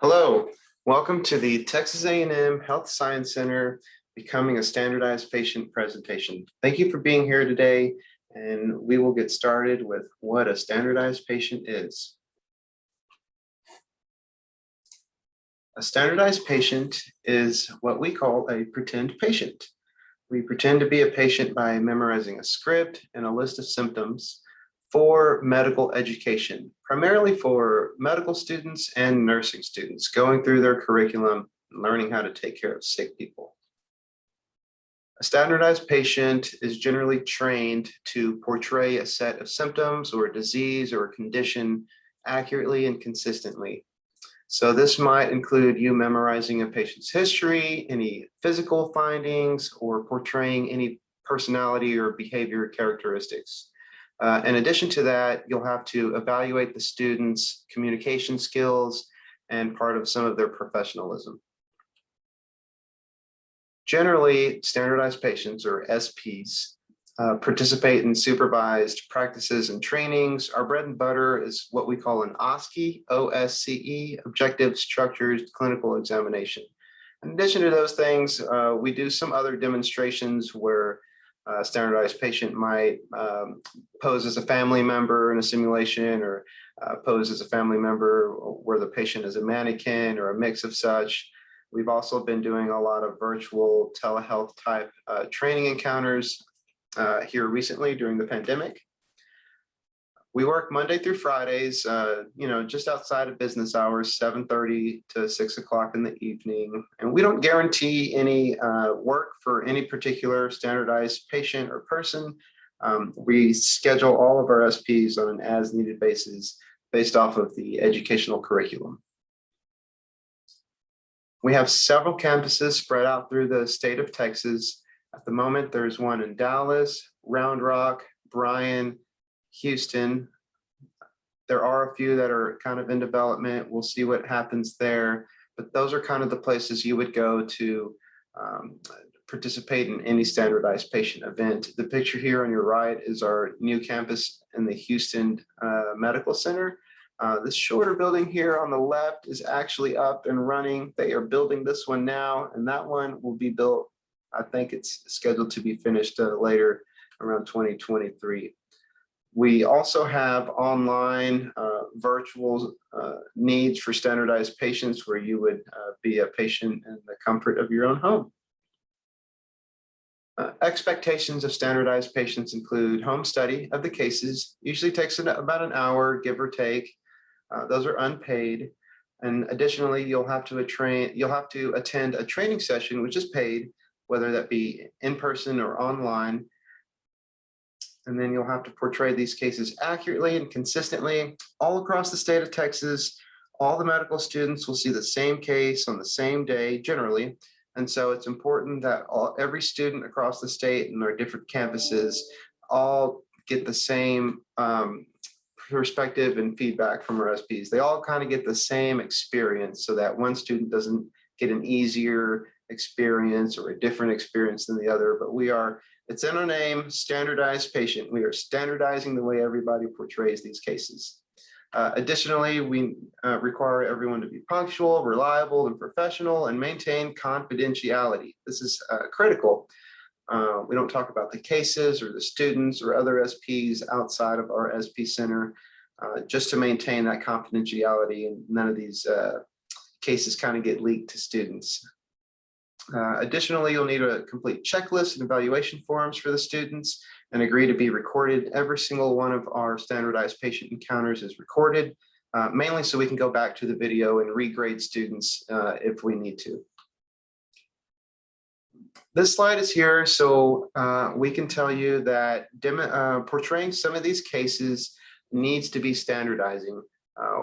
Hello, welcome to the Texas A&M Health Science Center Becoming a Standardized Patient presentation. Thank you for being here today, and we will get started with what a standardized patient is. A standardized patient is what we call a pretend patient. We pretend to be a patient by memorizing a script and a list of symptoms for medical education, primarily for medical students and nursing students going through their curriculum, learning how to take care of sick people. A standardized patient is generally trained to portray a set of symptoms or a disease or a condition accurately and consistently. So this might include you memorizing a patient's history, any physical findings, or portraying any personality or behavior characteristics. In addition to that, you'll have to evaluate the students' communication skills and part of some of their professionalism. Generally, standardized patients, or SPs, participate in supervised practices and trainings. Our bread and butter is what we call an OSCE, O-S-C-E, Objective Structured Clinical Examination. In addition to those things, we do some other demonstrations where a standardized patient might pose as a family member in a simulation, or pose as a family member where the patient is a mannequin or a mix of such. We've also been doing a lot of virtual telehealth type training encounters here recently during the pandemic. We work Monday through Fridays, just outside of business hours, 7:30 to 6 o'clock in the evening. And we don't guarantee any work for any particular standardized patient or person. We schedule all of our SPs on an as-needed basis based off of the educational curriculum. We have several campuses spread out through the state of Texas. At the moment, there's one in Dallas, Round Rock, Bryan, Houston. There are a few that are kind of in development. We'll see what happens there, but those are kind of the places you would go to participate in any standardized patient event. The picture here on your right is our new campus in the Houston Medical Center. This shorter building here on the left is actually up and running. They are building this one now, and that one will be built, I think it's scheduled to be finished later around 2023. We also have online virtual needs for standardized patients where you would be a patient in the comfort of your own home. Expectations of standardized patients include home study of the cases. Usually takes about an hour, give or take. Those are unpaid. And additionally, you'll have to attend a training session, which is paid, whether that be in person or online. And then you'll have to portray these cases accurately and consistently all across the state of Texas. All the medical students will see the same case on the same day, generally. And so it's important that every student across the state and their different campuses all get the same perspective and feedback from our SPs. They all kind of get the same experience so that one student doesn't get an easier experience or a different experience than the other, but it's in our name, standardized patient. We are standardizing the way everybody portrays these cases. Additionally, we require everyone to be punctual, reliable, and professional, and maintain confidentiality. This is critical. We don't talk about the cases or the students or other SPs outside of our SP Center, just to maintain that confidentiality, and none of these cases kind of get leaked to students. Additionally, you'll need a complete checklist and evaluation forms for the students, and agree to be recorded. Every single one of our standardized patient encounters is recorded, mainly so we can go back to the video and regrade students if we need to. This slide is here so we can tell you that portraying some of these cases needs to be standardizing.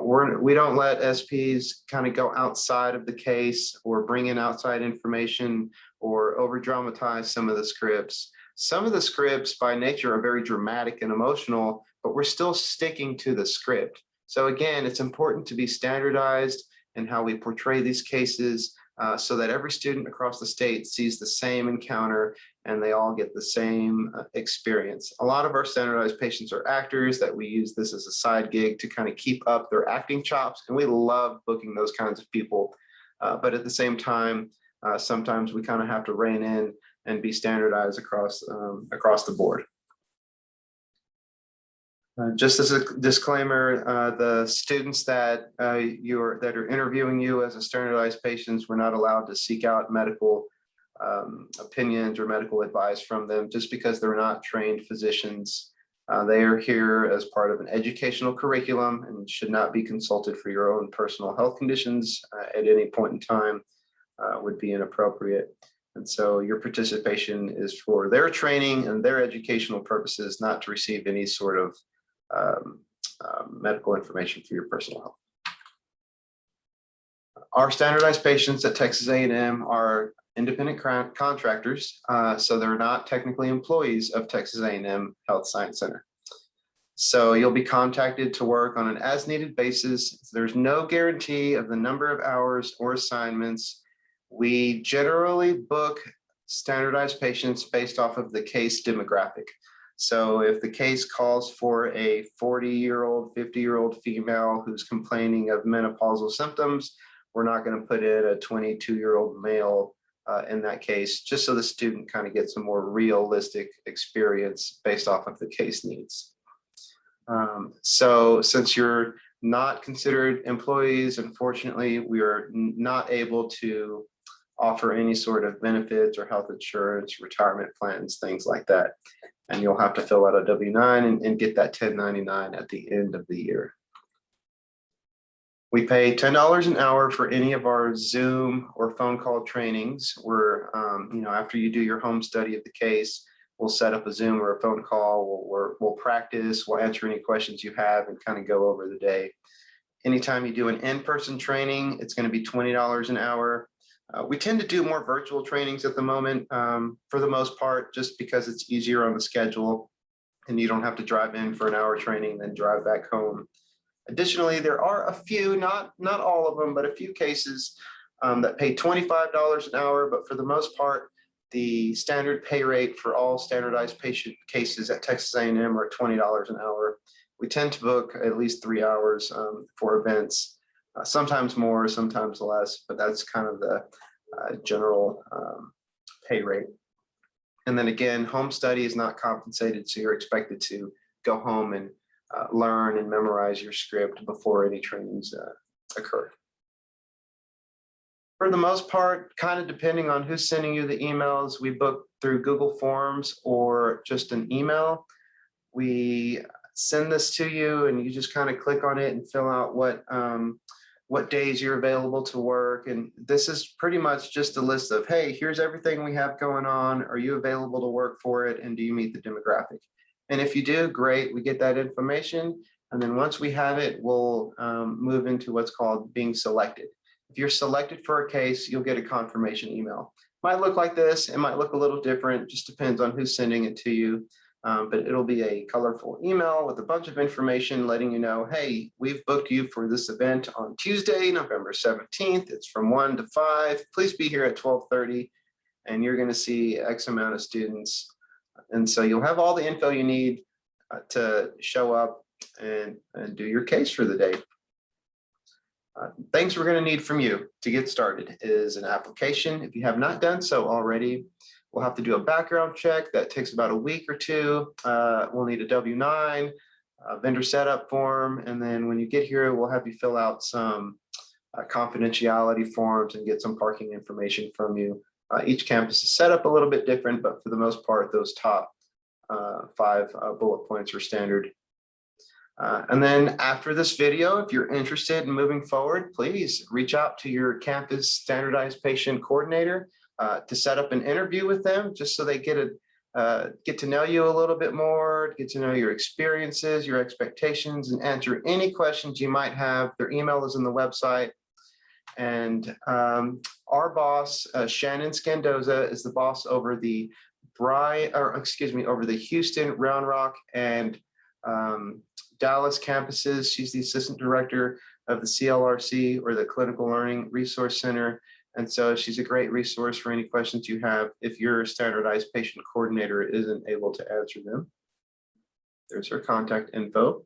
We don't let SPs kind of go outside of the case or bring in outside information or over dramatize some of the scripts. Some of the scripts by nature are very dramatic and emotional, but we're still sticking to the script. So again, it's important to be standardized in how we portray these cases. so that every student across the state sees the same encounter and they all get the same experience. A lot of our standardized patients are actors that we use this as a side gig to kind of keep up their acting chops, and we love booking those kinds of people. But at the same time, sometimes we kind of have to rein in and be standardized across the board. Just as a disclaimer, the students that are interviewing you as a standardized patients, we're not allowed to seek out medical opinions or medical advice from them just because they're not trained physicians. They are here as part of an educational curriculum and should not be consulted for your own personal health conditions at any point in time. Would be inappropriate. And so your participation is for their training and their educational purposes, not to receive any sort of medical information for your personal health. Our standardized patients at Texas A&M are independent contractors, so they're not technically employees of Texas A&M Health Science Center. So you'll be contacted to work on an as-needed basis. There's no guarantee of the number of hours or assignments. We generally book standardized patients based off of the case demographic. So if the case calls for a 40-year-old, 50-year-old female who's complaining of menopausal symptoms, we're not going to put in a 22-year-old male in that case, just so the student kind of gets a more realistic experience based off of the case needs. So since you're not considered employees, unfortunately, we are not able to offer any sort of benefits or health insurance, retirement plans, things like that. And you'll have to fill out a W-9 and get that 1099 at the end of the year. We pay $10 an hour for any of our Zoom or phone call trainings where, after you do your home study of the case, we'll set up a Zoom or a phone call. We'll practice, we'll answer any questions you have and kind of go over the day. Anytime you do an in-person training, it's going to be $20 an hour. We tend to do more virtual trainings at the moment, for the most part, just because it's easier on the schedule and you don't have to drive in for an hour training, then drive back home. Additionally, there are a few, not all of them, but a few cases that pay $25 an hour, but for the most part, the standard pay rate for all standardized patient cases at Texas A&M are $20 an hour. We tend to book at least 3 hours for events. Sometimes more, sometimes less, but that's kind of the general pay rate. And then again, home study is not compensated, so you're expected to go home and learn and memorize your script before any trainings occur. For the most part, kind of depending on who's sending you the emails, we book through Google Forms or just an email. We send this to you and you just kind of click on it and fill out what days you're available to work. And this is pretty much just a list of, hey, here's everything we have going on. Are you available to work for it? And do you meet the demographic? And if you do, great, we get that information. And then once we have it, we'll move into what's called being selected. If you're selected for a case, you'll get a confirmation email. Might look like this, it might look a little different, just depends on who's sending it to you. But it'll be a colorful email with a bunch of information letting you know, hey, we've booked you for this event on Tuesday, November 17th. It's from 1 to 5. Please be here at 12:30, and you're going to see X amount of students. And so you'll have all the info you need to show up and do your case for the day. Things we're going to need from you to get started is an application. If you have not done so already, we'll have to do a background check that takes about a week or two. We'll need a W-9, a vendor setup form, and then when you get here, we'll have you fill out some confidentiality forms and get some parking information from you. Each campus is set up a little bit different, but for the most part, those top 5 bullet points are standard. And then after this video, if you're interested in moving forward, please reach out to your campus standardized patient coordinator to set up an interview with them, just so they get to know you a little bit more, get to know your experiences, your expectations, and answer any questions you might have. Their email is in the website. And our boss, Shannon Scandoza, is the boss over the over the Houston, Round Rock, and Dallas campuses. She's the assistant director of the CLRC, or the Clinical Learning Resource Center. And so she's a great resource for any questions you have if your standardized patient coordinator isn't able to answer them. There's her contact info.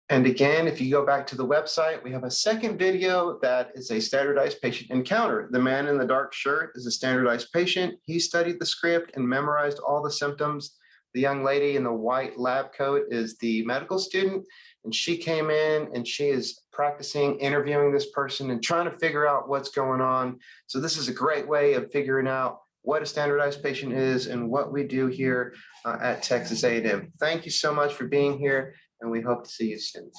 And again, if you go back to the website, we have a second video that is a standardized patient encounter. The man in the dark shirt is a standardized patient. He studied the script and memorized all the symptoms. The young lady in the white lab coat is the medical student, and she came in and she is practicing interviewing this person and trying to figure out what's going on. So this is a great way of figuring out what a standardized patient is and what we do here at Texas A&M. Thank you so much for being here, and we hope to see you soon.